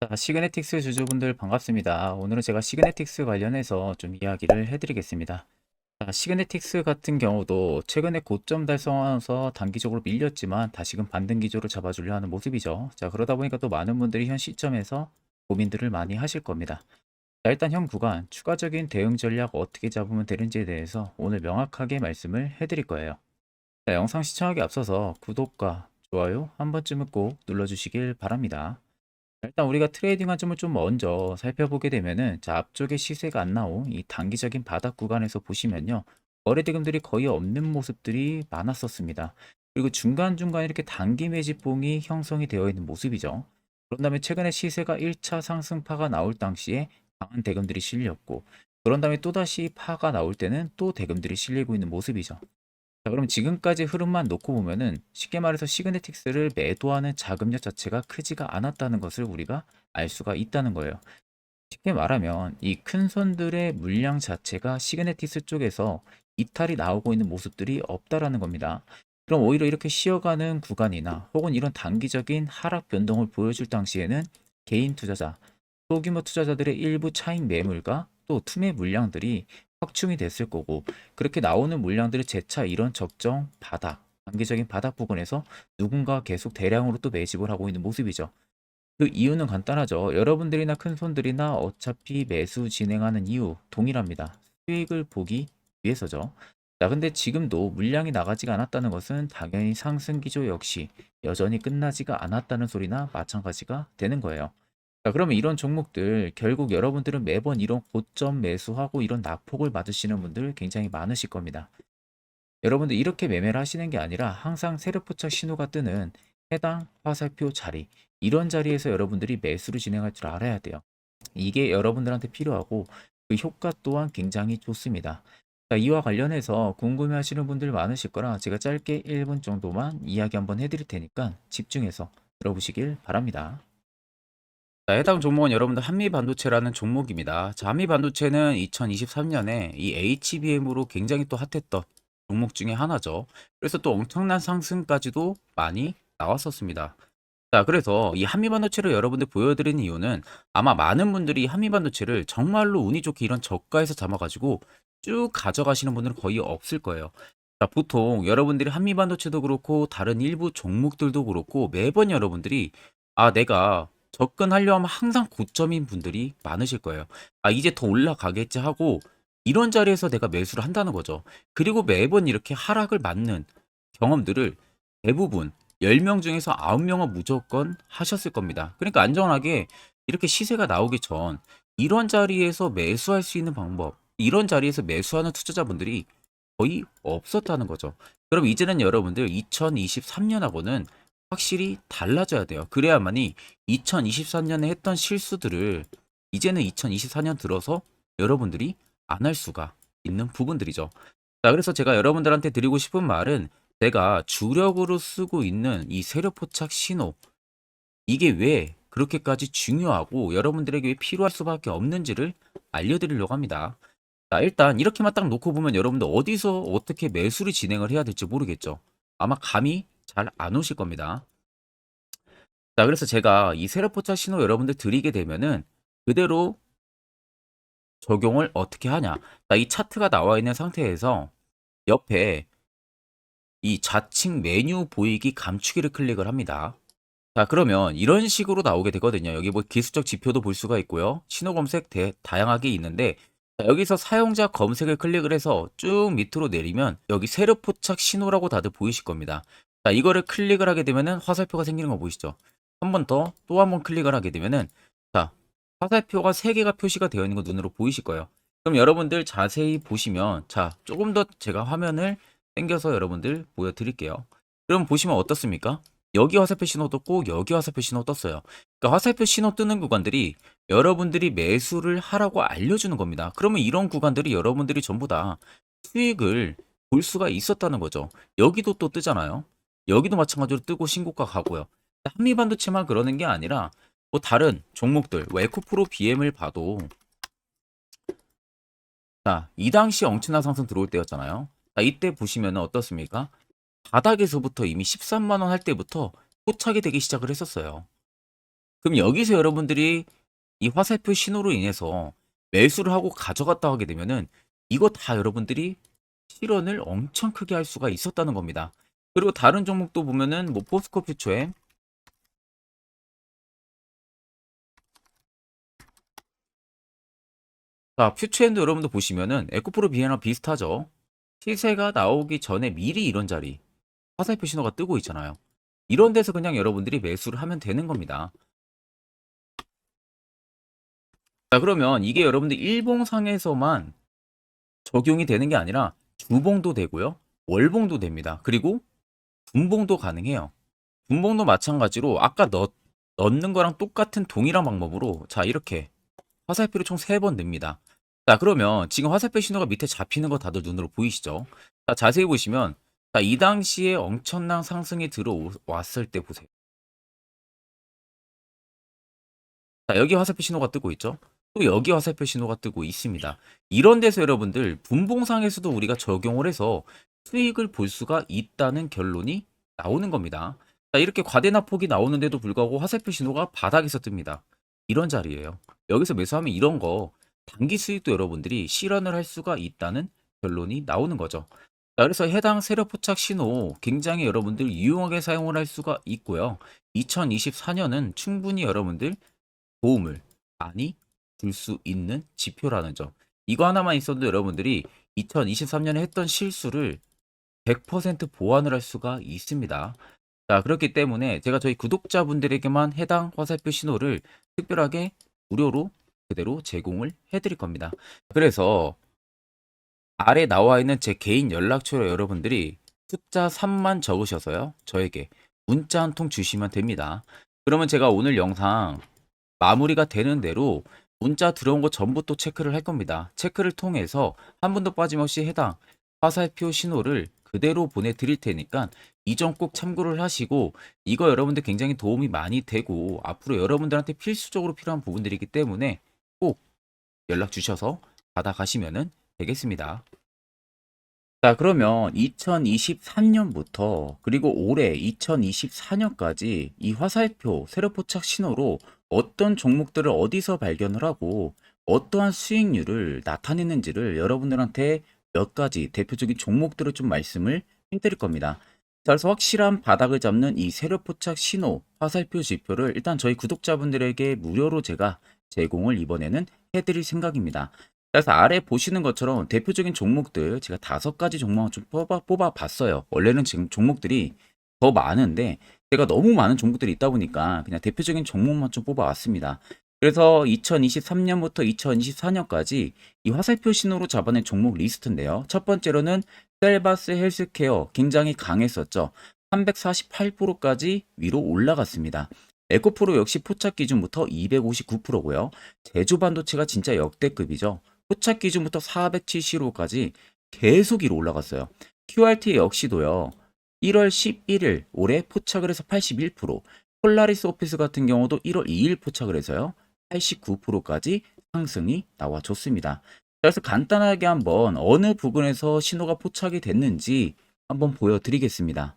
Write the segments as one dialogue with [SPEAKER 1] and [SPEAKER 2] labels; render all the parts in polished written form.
[SPEAKER 1] 자, 시그네틱스 주주분들 반갑습니다. 오늘은 제가 시그네틱스 관련해서 좀 이야기를 해드리겠습니다. 자, 시그네틱스 같은 경우도 최근에 고점 달성하면서 단기적으로 밀렸지만 다시금 반등 기조를 잡아주려 하는 모습이죠. 자, 그러다 보니까 또 많은 분들이 현 시점에서 고민들을 많이 하실 겁니다. 자, 일단 현 구간 추가적인 대응 전략 어떻게 잡으면 되는지에 대해서 오늘 명확하게 말씀을 해드릴 거예요. 자, 영상 시청하기 앞서서 구독과 좋아요 한 번쯤은 꼭 눌러주시길 바랍니다. 일단 우리가 트레이딩 관점을 좀 먼저 살펴보게 되면은 자, 앞쪽에 시세가 안 나온 이 단기적인 바닥 구간에서 보시면요. 거래 대금들이 거의 없는 모습들이 많았었습니다. 그리고 중간중간 이렇게 단기 매집봉이 형성이 되어 있는 모습이죠. 그런 다음에 최근에 시세가 1차 상승파가 나올 당시에 강한 대금들이 실렸고, 그런 다음에 또다시 파가 나올 때는 또 대금들이 실리고 있는 모습이죠. 자, 그럼 지금까지 흐름만 놓고 보면은 쉽게 말해서 시그네틱스를 매도하는 자금력 자체가 크지가 않았다는 것을 우리가 알 수가 있다는 거예요. 쉽게 말하면 이 큰 손들의 물량 자체가 시그네틱스 쪽에서 이탈이 나오고 있는 모습들이 없다라는 겁니다. 그럼 오히려 이렇게 쉬어가는 구간이나 혹은 이런 단기적인 하락 변동을 보여줄 당시에는 개인 투자자, 소규모 투자자들의 일부 차익 매물과 또 투매 물량들이 확충이 됐을 거고, 그렇게 나오는 물량들을 재차 이런 적정 바닥, 단기적인 바닥 부근에서 누군가 계속 대량으로 또 매집을 하고 있는 모습이죠. 그 이유는 간단하죠. 여러분들이나 큰 손들이나 어차피 매수 진행하는 이유 동일합니다. 수익을 보기 위해서죠. 자, 근데 지금도 물량이 나가지가 않았다는 것은 당연히 상승 기조 역시 여전히 끝나지가 않았다는 소리나 마찬가지가 되는 거예요. 자, 그러면 이런 종목들 결국 여러분들은 매번 이런 고점 매수하고 이런 낙폭을 맞으시는 분들 굉장히 많으실 겁니다. 여러분들 이렇게 매매를 하시는 게 아니라 항상 세력포착 신호가 뜨는 해당 화살표 자리, 이런 자리에서 여러분들이 매수를 진행할 줄 알아야 돼요. 이게 여러분들한테 필요하고 그 효과 또한 굉장히 좋습니다. 자, 이와 관련해서 궁금해 하시는 분들 많으실 거라 제가 짧게 1분 정도만 이야기 한번 해드릴 테니까 집중해서 들어보시길 바랍니다. 자, 해당 종목은 여러분들 한미반도체라는 종목입니다. 자, 한미반도체는 2023년에 이 HBM으로 굉장히 또 핫했던 종목 중에 하나죠. 그래서 또 엄청난 상승까지도 많이 나왔었습니다. 자, 그래서 이 한미반도체를 여러분들 보여드리는 이유는 아마 많은 분들이 한미반도체를 정말로 운이 좋게 이런 저가에서 잡아가지고 쭉 가져가시는 분들은 거의 없을 거예요. 자, 보통 여러분들이 한미반도체도 그렇고 다른 일부 종목들도 그렇고 매번 여러분들이 내가 접근하려 하면 항상 고점인 분들이 많으실 거예요. 이제 더 올라가겠지 하고 이런 자리에서 내가 매수를 한다는 거죠. 그리고 매번 이렇게 하락을 맞는 경험들을 대부분 10명 중에서 9명은 무조건 하셨을 겁니다. 그러니까 안전하게 이렇게 시세가 나오기 전 이런 자리에서 매수할 수 있는 방법, 이런 자리에서 매수하는 투자자분들이 거의 없었다는 거죠. 그럼 이제는 여러분들 2023년하고는 확실히 달라져야 돼요. 그래야만이 2023년에 했던 실수들을 이제는 2024년 들어서 여러분들이 안 할 수가 있는 부분들이죠. 자, 그래서 제가 여러분들한테 드리고 싶은 말은 내가 주력으로 쓰고 있는 이 세력 포착 신호, 이게 왜 그렇게까지 중요하고 여러분들에게 왜 필요할 수밖에 없는지를 알려드리려고 합니다. 자, 일단 이렇게만 딱 놓고 보면 여러분들 어디서 어떻게 매수를 진행을 해야 될지 모르겠죠. 아마 감이 잘 안 오실 겁니다. 자, 그래서 제가 이 세력 포착 신호 여러분들 드리게 되면은 그대로 적용을 어떻게 하냐. 자, 이 차트가 나와 있는 상태에서 옆에 이 좌측 메뉴 보이기 감추기를 클릭을 합니다. 자, 그러면 이런 식으로 나오게 되거든요. 여기 뭐 기술적 지표도 볼 수가 있고요. 신호 검색 다양하게 있는데, 자, 여기서 사용자 검색을 클릭을 해서 쭉 밑으로 내리면 여기 세로 포착 신호라고 다들 보이실 겁니다. 자, 이거를 클릭을 하게 되면은 화살표가 생기는 거 보이시죠? 한 번 더 또 한 번 클릭을 하게 되면은 자, 화살표가 3개가 표시가 되어 있는 거 눈으로 보이실 거예요. 그럼 여러분들 자세히 보시면 자, 조금 더 제가 화면을 당겨서 여러분들 보여드릴게요. 그럼 보시면 어떻습니까? 여기 화살표 신호 떴고 여기 화살표 신호 떴어요. 그러니까 화살표 신호 뜨는 구간들이 여러분들이 매수를 하라고 알려주는 겁니다. 그러면 이런 구간들이 여러분들이 전부 다 수익을 볼 수가 있었다는 거죠. 여기도 또 뜨잖아요. 여기도 마찬가지로 뜨고 신고가 가고요. 한미반도체만 그러는 게 아니라 뭐 다른 종목들, 뭐 에코프로 BM을 봐도 자, 이 당시 엄청난 상승 들어올 때였잖아요. 자, 이때 보시면 어떻습니까? 바닥에서부터 이미 13만 원 할 때부터 포착이 되기 시작을 했었어요. 그럼 여기서 여러분들이 이 화살표 신호로 인해서 매수를 하고 가져갔다 하게 되면은 이거 다 여러분들이 실현을 엄청 크게 할 수가 있었다는 겁니다. 그리고 다른 종목도 보면은 뭐 포스코 퓨처엠, 자, 퓨처엠도 여러분들 보시면은 에코프로 비해나 비슷하죠. 시세가 나오기 전에 미리 이런 자리 화살표 신호가 뜨고 있잖아요. 이런 데서 그냥 여러분들이 매수를 하면 되는 겁니다. 자, 그러면 이게 여러분들 일봉상에서만 적용이 되는 게 아니라 주봉도 되고요. 월봉도 됩니다. 그리고 분봉도 가능해요. 분봉도 마찬가지로 아까 넣는 거랑 똑같은 동일한 방법으로 자, 이렇게 화살표를 총 3번 냅니다. 자, 그러면 지금 화살표 신호가 밑에 잡히는 거 다들 눈으로 보이시죠? 자, 자세히 보시면 자, 이 당시에 엄청난 상승이 들어왔을 때 보세요. 자, 여기 화살표 신호가 뜨고 있죠? 또 여기 화살표 신호가 뜨고 있습니다. 이런 데서 여러분들 분봉상에서도 우리가 적용을 해서 수익을 볼 수가 있다는 결론이 나오는 겁니다. 자, 이렇게 과대납폭이 나오는데도 불구하고 화살표 신호가 바닥에서 뜹니다. 이런 자리예요. 여기서 매수하면 이런 거 단기 수익도 여러분들이 실현을 할 수가 있다는 결론이 나오는 거죠. 자, 그래서 해당 세력 포착 신호 굉장히 여러분들 유용하게 사용을 할 수가 있고요. 2024년은 충분히 여러분들 도움을 많이 줄 수 있는 지표라는 점. 이거 하나만 있어도 여러분들이 2023년에 했던 실수를 100% 보완을 할 수가 있습니다. 자, 그렇기 때문에 제가 저희 구독자분들에게만 해당 화살표 신호를 특별하게 무료로 그대로 제공을 해드릴 겁니다. 그래서 아래 나와 있는 제 개인 연락처로 여러분들이 숫자 3만 적으셔서요. 저에게 문자 한 통 주시면 됩니다. 그러면 제가 오늘 영상 마무리가 되는 대로 문자 들어온 거 전부 또 체크를 할 겁니다. 체크를 통해서 한 번도 빠짐없이 해당 화살표 신호를 그대로 보내드릴 테니까 이 점 꼭 참고를 하시고 이거 여러분들 굉장히 도움이 많이 되고 앞으로 여러분들한테 필수적으로 필요한 부분들이기 때문에 꼭 연락 주셔서 받아가시면 되겠습니다. 자, 그러면 2023년부터 그리고 올해 2024년까지 이 화살표 세력포착 신호로 어떤 종목들을 어디서 발견을 하고 어떠한 수익률을 나타내는지를 여러분들한테 몇 가지 대표적인 종목들을 좀 말씀을 해드릴 겁니다. 자, 그래서 확실한 바닥을 잡는 이 세력포착 신호 화살표 지표를 일단 저희 구독자분들에게 무료로 제가 제공을 이번에는 해드릴 생각입니다. 그래서 아래 보시는 것처럼 대표적인 종목들 제가 5가지 종목을 좀 뽑아 봤어요. 원래는 지금 종목들이 더 많은데 제가 너무 많은 종목들이 있다 보니까 그냥 대표적인 종목만 좀 뽑아 왔습니다. 그래서 2023년부터 2024년까지 이 화살표 신호로 잡아낸 종목 리스트인데요. 첫 번째로는 셀바스 헬스케어 굉장히 강했었죠. 348%까지 위로 올라갔습니다. 에코프로 역시 포착 기준부터 259%고요. 제주반도체가 진짜 역대급이죠. 포착 기준부터 475까지 계속 위로 올라갔어요. QRT 역시도요. 1월 11일 올해 포착을 해서 81%, 폴라리스 오피스 같은 경우도 1월 2일 포착을 해서요. 89%까지 상승이 나와줬습니다. 그래서 간단하게 한번 어느 부분에서 신호가 포착이 됐는지 한번 보여드리겠습니다.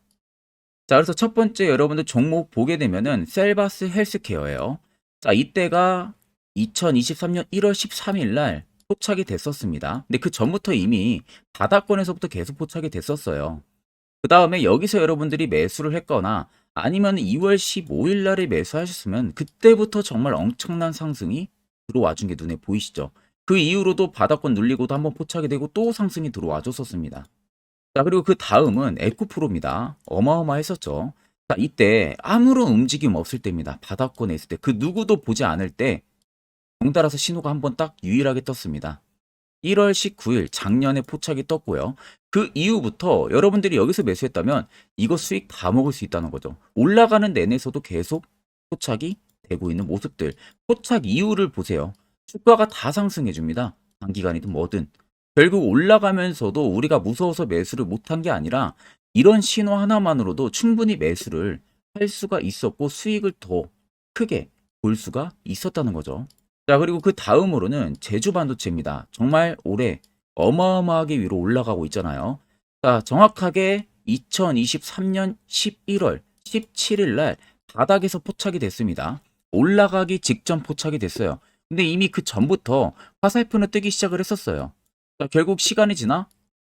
[SPEAKER 1] 자, 그래서 첫 번째 여러분들 종목 보게 되면은 셀바스 헬스케어예요. 자, 이때가 2023년 1월 13일 날 포착이 됐었습니다. 근데 그 전부터 이미 바닥권에서부터 계속 포착이 됐었어요. 그 다음에 여기서 여러분들이 매수를 했거나 아니면 2월 15일 날에 매수하셨으면 그때부터 정말 엄청난 상승이 들어와 준 게 눈에 보이시죠? 그 이후로도 바닥권 눌리고도 한번 포착이 되고 또 상승이 들어와 줬었습니다. 자, 그리고 그 다음은 에코프로입니다. 어마어마했었죠. 자, 이때 아무런 움직임 없을 때입니다. 바닥권에 있을 때. 그 누구도 보지 않을 때 덩달아서 신호가 한번 딱 유일하게 떴습니다. 1월 19일 작년에 포착이 떴고요. 그 이후부터 여러분들이 여기서 매수했다면 이거 수익 다 먹을 수 있다는 거죠. 올라가는 내내서도 계속 포착이 되고 있는 모습들. 포착 이후를 보세요. 주가가 다 상승해 줍니다. 단기간이든 뭐든. 결국 올라가면서도 우리가 무서워서 매수를 못한 게 아니라 이런 신호 하나만으로도 충분히 매수를 할 수가 있었고 수익을 더 크게 볼 수가 있었다는 거죠. 자, 그리고 그 다음으로는 제주 반도체입니다. 정말 올해 어마어마하게 위로 올라가고 있잖아요. 자, 정확하게 2023년 11월 17일 날 바닥에서 포착이 됐습니다. 올라가기 직전 포착이 됐어요. 근데 이미 그 전부터 화살표는 뜨기 시작을 했었어요. 자, 결국 시간이 지나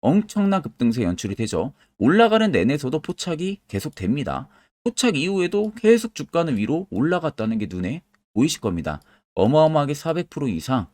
[SPEAKER 1] 엄청난 급등세 연출이 되죠. 올라가는 내내서도 포착이 계속 됩니다. 포착 이후에도 계속 주가는 위로 올라갔다는 게 눈에 보이실 겁니다. 어마어마하게 400% 이상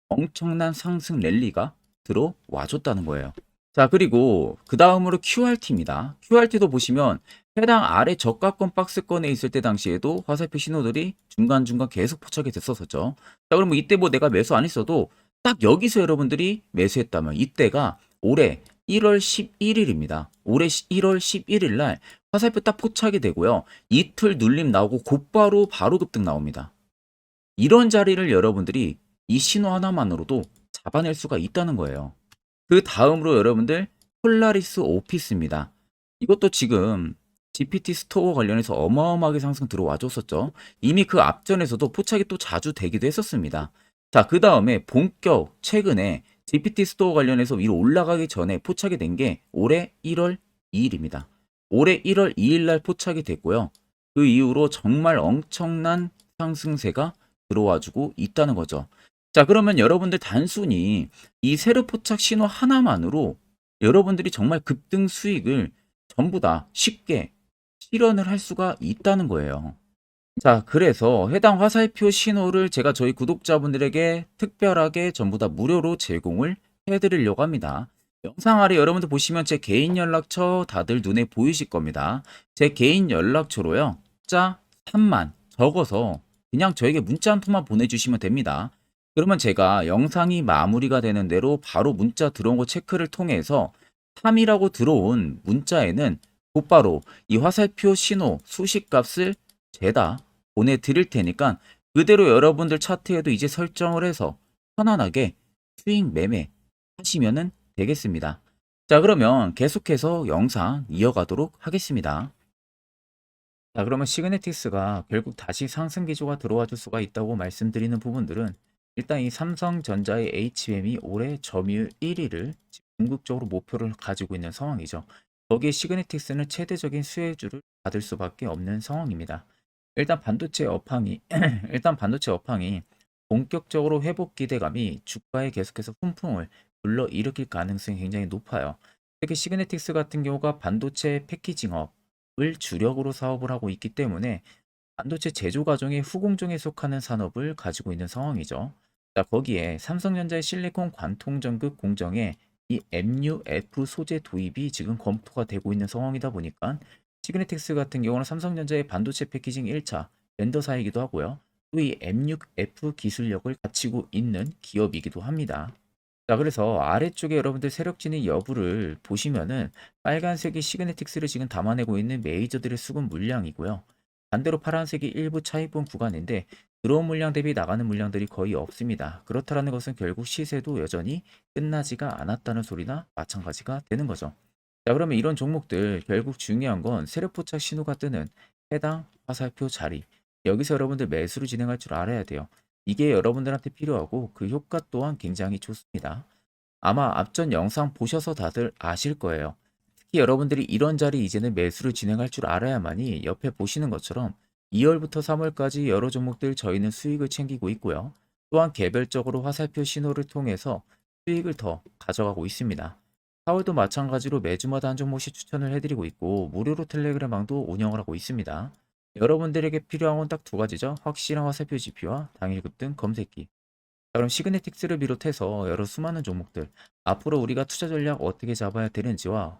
[SPEAKER 1] 엄청난 상승 랠리가 들어와줬다는 거예요. 자, 그리고 그 다음으로 QRT입니다. QRT도 보시면 해당 아래 저가권 박스권에 있을 때 당시에도 화살표 신호들이 중간중간 계속 포착이 됐었죠. 자, 그러면 이때 뭐 내가 매수 안 했어도 딱 여기서 여러분들이 매수했다면 이때가 올해 1월 11일입니다. 올해 1월 11일 날 화살표 딱 포착이 되고요. 이틀 눌림 나오고 곧바로 바로 급등 나옵니다. 이런 자리를 여러분들이 이 신호 하나만으로도 잡아낼 수가 있다는 거예요. 그 다음으로 여러분들 폴라리스 오피스입니다. 이것도 지금 GPT 스토어 관련해서 어마어마하게 상승 들어와 줬었죠. 이미 그 앞전에서도 포착이 또 자주 되기도 했었습니다. 자, 그 다음에 본격 최근에 GPT 스토어 관련해서 위로 올라가기 전에 포착이 된 게 올해 1월 2일입니다. 올해 1월 2일 날 포착이 됐고요. 그 이후로 정말 엄청난 상승세가 들어와주고 있다는 거죠. 자, 그러면 여러분들 단순히 이 세력 포착 신호 하나만으로 여러분들이 정말 급등 수익을 전부 다 쉽게 실현을 할 수가 있다는 거예요. 자, 그래서 해당 화살표 신호를 제가 저희 구독자분들에게 특별하게 전부 다 무료로 제공을 해드리려고 합니다. 영상 아래 여러분들 보시면 제 개인 연락처 다들 눈에 보이실 겁니다. 제 개인 연락처로요. 자, 3만 적어서 그냥 저에게 문자 한 통만 보내주시면 됩니다. 그러면 제가 영상이 마무리가 되는 대로 바로 문자 들어온 거 체크를 통해서 3이라고 들어온 문자에는 곧바로 이 화살표 신호 수식값을 죄다 보내드릴 테니까 그대로 여러분들 차트에도 이제 설정을 해서 편안하게 수익 매매 하시면 되겠습니다. 자, 그러면 계속해서 영상 이어가도록 하겠습니다. 자, 그러면 시그네틱스가 결국 다시 상승 기조가 들어와 줄 수가 있다고 말씀드리는 부분들은 일단 이 삼성전자의 HBM이 올해 점유율 1위를 궁극적으로 목표를 가지고 있는 상황이죠. 거기에 시그네틱스는 최대적인 수혜주를 받을 수밖에 없는 상황입니다. 일단 반도체 업황이 일단 반도체 업황이 본격적으로 회복 기대감이 주가에 계속해서 훈풍을 불러일으킬 가능성이 굉장히 높아요. 특히 시그네틱스 같은 경우가 반도체 패키징업을 주력으로 사업을 하고 있기 때문에 반도체 제조 과정의 후공정에 속하는 산업을 가지고 있는 상황이죠. 자, 거기에 삼성전자의 실리콘 관통 전극 공정에 이 MUF 소재 도입이 지금 검토가 되고 있는 상황이다 보니까 시그네틱스 같은 경우는 삼성전자의 반도체 패키징 1차 벤더사이기도 하고요. 또 이 M6F 기술력을 갖추고 있는 기업이기도 합니다. 자, 그래서 아래쪽에 여러분들 세력진의 여부를 보시면은 빨간색이 시그네틱스를 지금 담아내고 있는 메이저들의 수급 물량이고요. 반대로 파란색이 일부 차입본 구간인데 들어온 물량 대비 나가는 물량들이 거의 없습니다. 그렇다는 것은 결국 시세도 여전히 끝나지가 않았다는 소리나 마찬가지가 되는 거죠. 자, 그러면 이런 종목들 결국 중요한 건 세력 포착 신호가 뜨는 해당 화살표 자리. 여기서 여러분들 매수를 진행할 줄 알아야 돼요. 이게 여러분들한테 필요하고 그 효과 또한 굉장히 좋습니다. 아마 앞전 영상 보셔서 다들 아실 거예요. 특히 여러분들이 이런 자리 이제는 매수를 진행할 줄 알아야만이 옆에 보시는 것처럼 2월부터 3월까지 여러 종목들 저희는 수익을 챙기고 있고요. 또한 개별적으로 화살표 신호를 통해서 수익을 더 가져가고 있습니다. 4월도 마찬가지로 매주마다 한 종목씩 추천을 해드리고 있고 무료로 텔레그램방도 운영을 하고 있습니다. 여러분들에게 필요한 건 딱 두 가지죠. 확실한 화살표 지표와 당일 급등 검색기. 자, 그럼 시그네틱스를 비롯해서 여러 수많은 종목들 앞으로 우리가 투자 전략 어떻게 잡아야 되는지와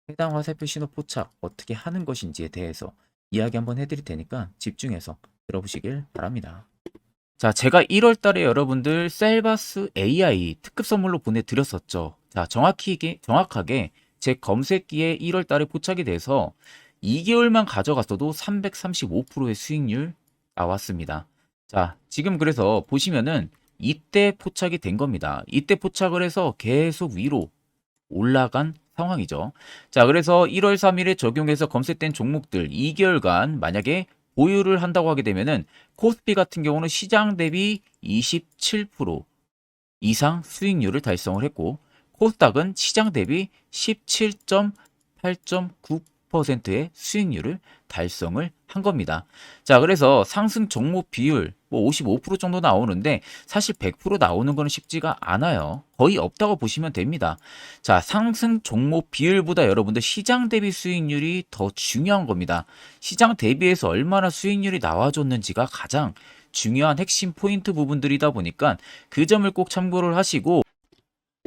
[SPEAKER 1] 해당 화살표 신호 포착 어떻게 하는 것인지에 대해서 이야기 한번 해드릴 테니까 집중해서 들어보시길 바랍니다. 자, 제가 1월 달에 여러분들 셀바스 AI 특급 선물로 보내드렸었죠. 자, 정확하게 제 검색기에 1월 달에 포착이 돼서 2개월만 가져갔어도 335%의 수익률 나왔습니다. 자, 지금 그래서 보시면은 이때 포착이 된 겁니다. 이때 포착을 해서 계속 위로 올라간 상황이죠. 자, 그래서 1월 3일에 적용해서 검색된 종목들 2개월간 만약에 보유를 한다고 하게 되면은 코스피 같은 경우는 시장 대비 27% 이상 수익률을 달성을 했고 코스닥은 시장 대비 17.8.9% 200%의 수익률을 달성을 한 겁니다. 자, 그래서 상승 종목 비율 뭐 55% 정도 나오는데 사실 100% 나오는 거는 쉽지가 않아요. 거의 없다고 보시면 됩니다. 자, 상승 종목 비율보다 여러분들 시장 대비 수익률이 더 중요한 겁니다. 시장 대비해서 얼마나 수익률이 나와줬는지가 가장 중요한 핵심 포인트 부분들이다 보니까 그 점을 꼭 참고를 하시고,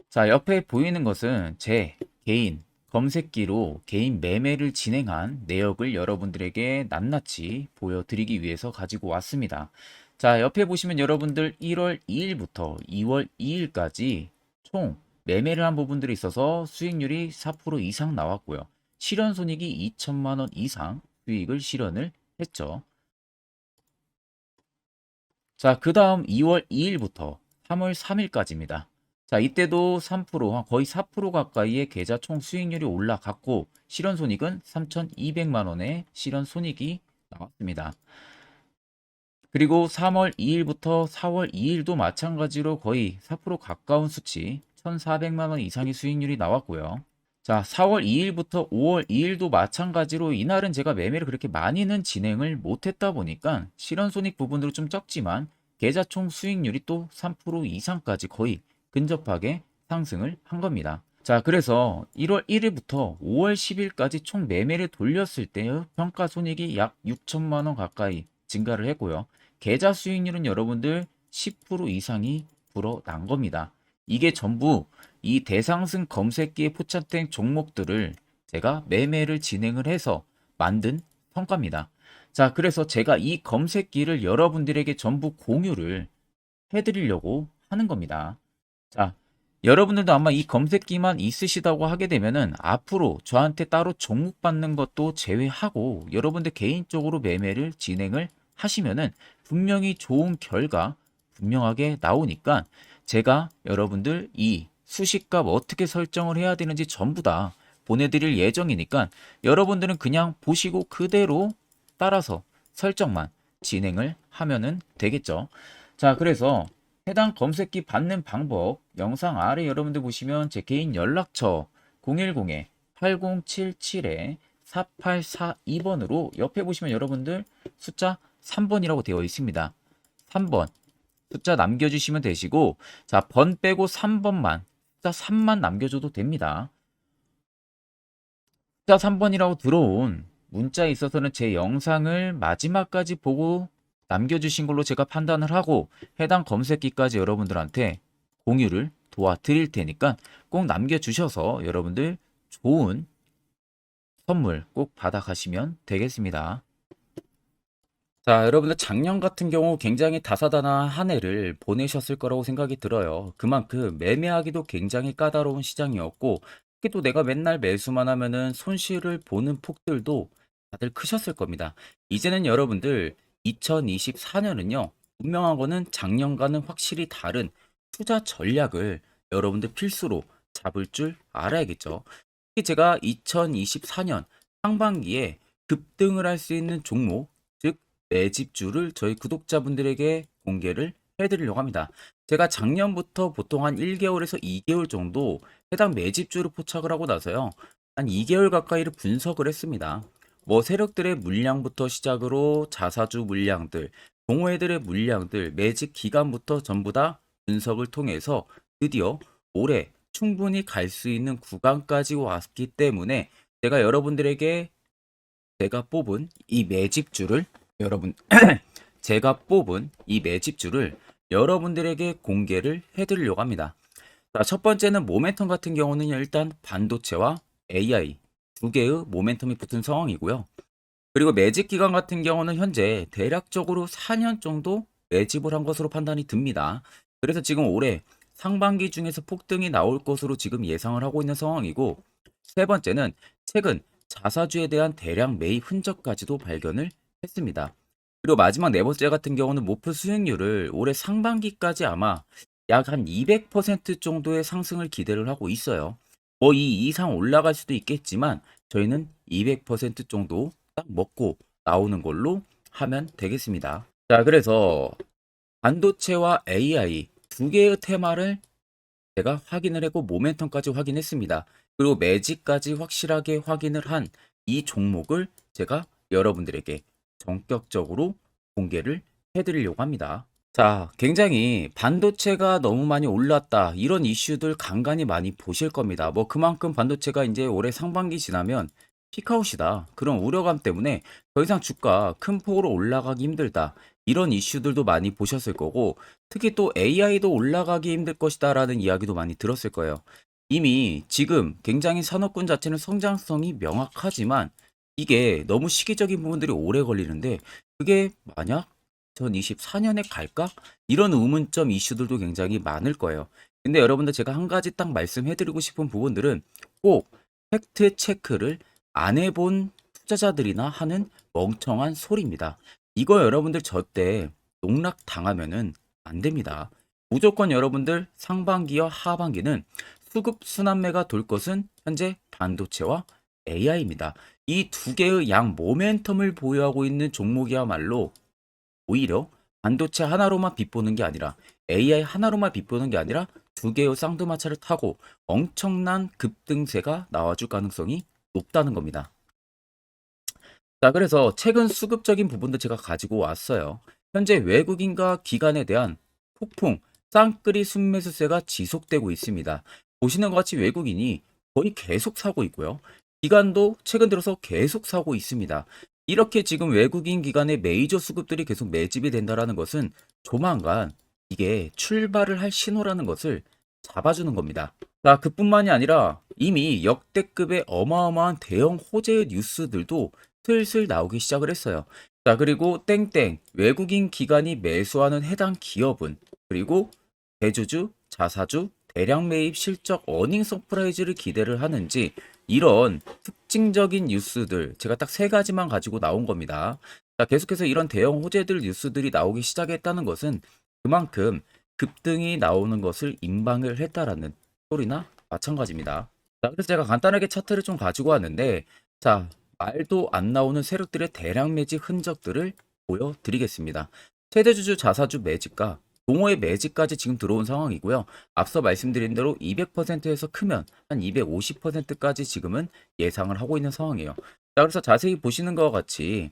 [SPEAKER 1] 자, 옆에 보이는 것은 제 개인 검색기로 개인 매매를 진행한 내역을 여러분들에게 낱낱이 보여드리기 위해서 가지고 왔습니다. 자, 옆에 보시면 여러분들 1월 2일부터 2월 2일까지 총 매매를 한 부분들이 있어서 수익률이 4% 이상 나왔고요. 실현 손익이 2천만 원 이상 수익을 실현을 했죠. 자, 그 다음 2월 2일부터 3월 3일까지입니다. 자, 이때도 3%, 거의 4% 가까이의 계좌 총 수익률이 올라갔고, 실현 손익은 3,200만 원의 실현 손익이 나왔습니다. 그리고 3월 2일부터 4월 2일도 마찬가지로 거의 4% 가까운 수치, 1,400만 원 이상의 수익률이 나왔고요. 자, 4월 2일부터 5월 2일도 마찬가지로 이날은 제가 매매를 그렇게 많이는 진행을 못했다 보니까 실현손익 부분으로 좀 적지만 계좌 총 수익률이 또 3% 이상까지 거의 근접하게 상승을 한 겁니다. 자, 그래서 1월 1일부터 5월 10일까지 총 매매를 돌렸을 때의 평가 손익이 약 6천만 원 가까이 증가를 했고요. 계좌 수익률은 여러분들 10% 이상이 불어난 겁니다. 이게 전부 이 대상승 검색기에 포착된 종목들을 제가 매매를 진행을 해서 만든 성과입니다. 자, 그래서 제가 이 검색기를 여러분들에게 전부 공유를 해드리려고 하는 겁니다. 자, 여러분들도 아마 이 검색기만 있으시다고 하게 되면은 앞으로 저한테 따로 종목 받는 것도 제외하고 여러분들 개인적으로 매매를 진행을 하시면은 분명히 좋은 결과 분명하게 나오니까 제가 여러분들 이 수식값 어떻게 설정을 해야 되는지 전부 다 보내드릴 예정이니까 여러분들은 그냥 보시고 그대로 따라서 설정만 진행을 하면은 되겠죠. 자, 그래서 해당 검색기 받는 방법 영상 아래 여러분들 보시면 제 개인 연락처 010-8077-4842번으로 옆에 보시면 여러분들 숫자 3번이라고 되어 있습니다. 3번 숫자 남겨주시면 되시고, 자, 번 빼고 3번만 숫자 3만 남겨줘도 됩니다. 숫자 3번이라고 들어온 문자에 있어서는 제 영상을 마지막까지 보고 남겨주신 걸로 제가 판단을 하고 해당 검색기까지 여러분들한테 공유를 도와드릴 테니까 꼭 남겨주셔서 여러분들 좋은 선물 꼭 받아가시면 되겠습니다. 자, 여러분들 작년 같은 경우 굉장히 다사다난한 한 해를 보내셨을 거라고 생각이 들어요. 그만큼 매매하기도 굉장히 까다로운 시장이었고, 특히 또 내가 맨날 매수만 하면은 손실을 보는 폭들도 다들 크셨을 겁니다. 이제는 여러분들 2024년은요, 분명한 거는 작년과는 확실히 다른 투자 전략을 여러분들 필수로 잡을 줄 알아야겠죠. 특히 제가 2024년 상반기에 급등을 할 수 있는 종목, 즉 매집주를 저희 구독자분들에게 공개를 해드리려고 합니다. 제가 작년부터 보통 한 1개월에서 2개월 정도 해당 매집주를 포착을 하고 나서요. 한 2개월 가까이를 분석을 했습니다. 뭐 세력들의 물량부터 시작으로 자사주 물량들, 동호회들의 물량들, 매집 기간부터 전부 다 분석을 통해서 드디어 올해 충분히 갈 수 있는 구간까지 왔기 때문에 제가 여러분들에게 제가 뽑은 이 매집주를 여러분 제가 뽑은 이 매집주를 여러분들에게 공개를 해드리려고 합니다. 자, 첫 번째는 모멘텀 같은 경우는 일단 반도체와 AI 두 개의 모멘텀이 붙은 상황이고요. 그리고 매집 기간 같은 경우는 현재 대략적으로 4년 정도 매집을 한 것으로 판단이 듭니다. 그래서 지금 올해 상반기 중에서 폭등이 나올 것으로 지금 예상을 하고 있는 상황이고, 세 번째는 최근 자사주에 대한 대량 매입 흔적까지도 발견을 했습니다. 그리고 마지막 네 번째 같은 경우는 목표 수익률을 올해 상반기까지 아마 약 한 200% 정도의 상승을 기대를 하고 있어요. 뭐 이 이상 올라갈 수도 있겠지만 저희는 200% 정도 딱 먹고 나오는 걸로 하면 되겠습니다. 자, 그래서 반도체와 AI 두 개의 테마를 제가 확인을 했고 모멘텀까지 확인했습니다. 그리고 매직까지 확실하게 확인을 한 이 종목을 제가 여러분들에게 전격적으로 공개를 해드리려고 합니다. 자, 굉장히 반도체가 너무 많이 올랐다. 이런 이슈들 간간히 많이 보실 겁니다. 뭐 그만큼 반도체가 이제 올해 상반기 지나면 피크아웃이다. 그런 우려감 때문에 더 이상 주가 큰 폭으로 올라가기 힘들다. 이런 이슈들도 많이 보셨을 거고, 특히 또 AI도 올라가기 힘들 것이다라는 이야기도 많이 들었을 거예요. 이미 지금 굉장히 산업군 자체는 성장성이 명확하지만 이게 너무 시기적인 부분들이 오래 걸리는데, 그게 만약 2024년에 갈까? 이런 의문점 이슈들도 굉장히 많을 거예요. 근데 여러분들 제가 한 가지 딱 말씀해드리고 싶은 부분들은 꼭 팩트 체크를 안 해본 투자자들이나 하는 멍청한 소리입니다. 이거 여러분들 절대 농락 당하면은 안 됩니다. 무조건 여러분들 상반기와 하반기는 수급 순환매가 돌 것은 현재 반도체와 AI입니다. 이 두 개의 양 모멘텀을 보유하고 있는 종목이야말로 오히려 반도체 하나로만 빗보는 게 아니라 AI 하나로만 빗보는 게 아니라 두 개의 쌍두마차를 타고 엄청난 급등세가 나와줄 가능성이 높다는 겁니다. 자, 그래서 최근 수급적인 부분도 제가 가지고 왔어요. 현재 외국인과 기관에 대한 폭풍, 쌍끌이 순매수세가 지속되고 있습니다. 보시는 것 같이 외국인이 거의 계속 사고 있고요. 기관도 최근 들어서 계속 사고 있습니다. 이렇게 지금 외국인 기관의 메이저 수급들이 계속 매집이 된다는 것은 조만간 이게 출발을 할 신호라는 것을 잡아주는 겁니다. 자, 그뿐만이 아니라 이미 역대급의 어마어마한 대형 호재의 뉴스들도 슬슬 나오기 시작을 했어요. 자, 그리고 땡땡 외국인 기관이 매수하는 해당 기업은, 그리고 대주주, 자사주, 대량 매입 실적 어닝 서프라이즈를 기대를 하는지, 이런 특징적인 뉴스들 제가 딱 세 가지만 가지고 나온 겁니다. 자, 계속해서 이런 대형 호재들 뉴스들이 나오기 시작했다는 것은 그만큼 급등이 나오는 것을 임방을 했다라는 소리나 마찬가지입니다. 자, 그래서 제가 간단하게 차트를 좀 가지고 왔는데, 자, 말도 안 나오는 세력들의 대량 매집 흔적들을 보여드리겠습니다. 최대주주 자사주 매집과 동호회 매집까지 지금 들어온 상황이고요. 앞서 말씀드린 대로 200%에서 크면 한 250%까지 지금은 예상을 하고 있는 상황이에요. 자, 그래서 자세히 보시는 것과 같이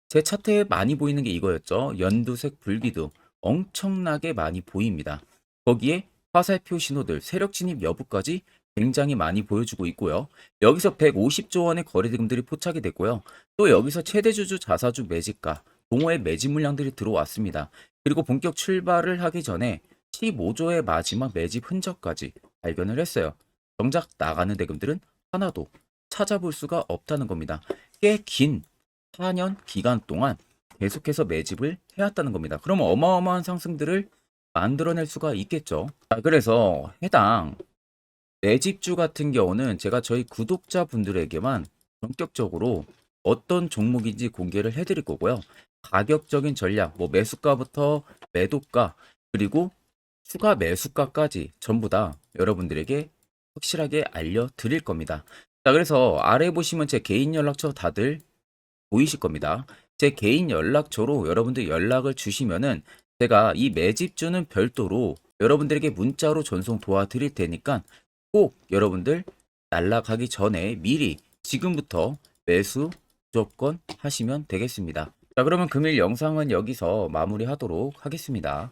[SPEAKER 1] 제 차트에 많이 보이는 게 이거였죠. 연두색 불기둥 엄청나게 많이 보입니다. 거기에 화살표 신호들, 세력 진입 여부까지 굉장히 많이 보여주고 있고요. 여기서 150조 원의 거래대금들이 포착이 됐고요. 또 여기서 최대주주 자사주 매집가, 동호회 매집 물량들이 들어왔습니다. 그리고 본격 출발을 하기 전에 15조의 마지막 매집 흔적까지 발견을 했어요. 정작 나가는 대금들은 하나도 찾아볼 수가 없다는 겁니다. 꽤 긴 4년 기간 동안 계속해서 매집을 해왔다는 겁니다. 그러면 어마어마한 상승들을 만들어낼 수가 있겠죠. 자, 그래서 해당 매집주 같은 경우는 제가 저희 구독자분들에게만 본격적으로 어떤 종목인지 공개를 해드릴 거고요. 가격적인 전략, 뭐 매수가부터 매도가, 그리고 추가 매수가까지 전부 다 여러분들에게 확실하게 알려드릴 겁니다. 자, 그래서 아래 보시면 제 개인 연락처 다들 보이실 겁니다. 제 개인 연락처로 여러분들 연락을 주시면은 제가 이 매집주는 별도로 여러분들에게 문자로 전송 도와드릴 테니까 꼭 여러분들 날라가기 전에 미리 지금부터 매수 무조건 하시면 되겠습니다. 자, 그러면 금일 영상은 여기서 마무리하도록 하겠습니다.